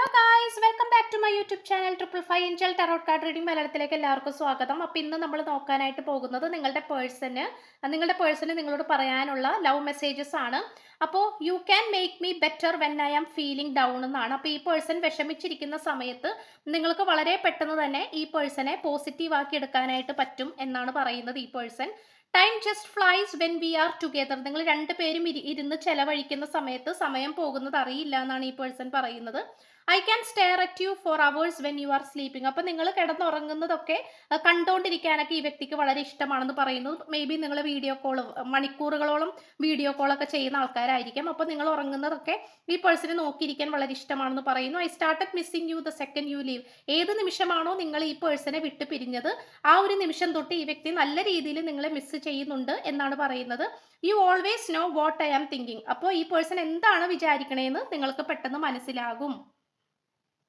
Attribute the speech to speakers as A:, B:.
A: Hello guys, welcome back to my YouTube channel 555 angel tarot card reading മലയാളത്തിലേക്ക് എല്ലാവർക്കും സ്വാഗതം. അപ്പോൾ ഇന്ന് നമ്മൾ നോക്കാനായിട്ട് പോകുന്നത് നിങ്ങളുടെ പേഴ്സണ് നിങ്ങളോട് പറയാനുള്ള ലവ് മെസ്സേജസ് ആണ്. അപ്പോൾ you can make me better when I am feeling down എന്നാണ്. അപ്പോൾ ഈ പേഴ്സൺ വിഷമിച്ചിരിക്കുന്ന സമയത്ത് നിങ്ങൾക്ക് വളരെ പെട്ടെന്ന് തന്നെ ഈ പേഴ്സണെ പോസിറ്റീവ് ആക്കി എടുക്കാനായിട്ട് പറ്റും എന്നാണ് പറയുന്നത് ഈ person. Time just flies when we R together. നിങ്ങൾ രണ്ടുപേരും ഇരുന്ന് ചെലവഴിക്കുന്ന സമയത്ത് സമയം പോകുന്നത് അറിയില്ല എന്നാണ് ഈ പേഴ്സൺ പറയുന്നത്. I can stair at you for hours when you are sleeping. അപ്പം നിങ്ങൾ കിടന്നുറങ്ങുന്നതൊക്കെ കണ്ടുകൊണ്ടിരിക്കാനൊക്കെ ഈ വ്യക്തിക്ക് വളരെ ഇഷ്ടമാണെന്ന് പറയുന്നു. മേ ബി നിങ്ങൾ വീഡിയോ കോൾ മണിക്കൂറുകളോളം വീഡിയോ കോളൊക്കെ ചെയ്യുന്ന ആൾക്കാരായിരിക്കും. അപ്പോൾ നിങ്ങൾ ഉറങ്ങുന്നതൊക്കെ ഈ പേഴ്സണെ നോക്കിയിരിക്കാൻ വളരെ ഇഷ്ടമാണെന്ന് പറയുന്നു. I started missing you the second you leave. ഏത് നിമിഷമാണോ നിങ്ങൾ ഈ പേഴ്സണെ വിട്ട് പിരിഞ്ഞത് ആ ഒരു നിമിഷം തൊട്ട് ഈ വ്യക്തി നല്ല രീതിയിൽ നിങ്ങളെ മിസ് ചെയ്യുന്നുണ്ട് എന്നാണ് പറയുന്നത്. You always know what I am thinking. അപ്പോൾ ഈ പേഴ്സൺ എന്താണ് വിചാരിക്കണേന്ന് നിങ്ങൾക്ക് പെട്ടെന്ന് മനസ്സിലാകും.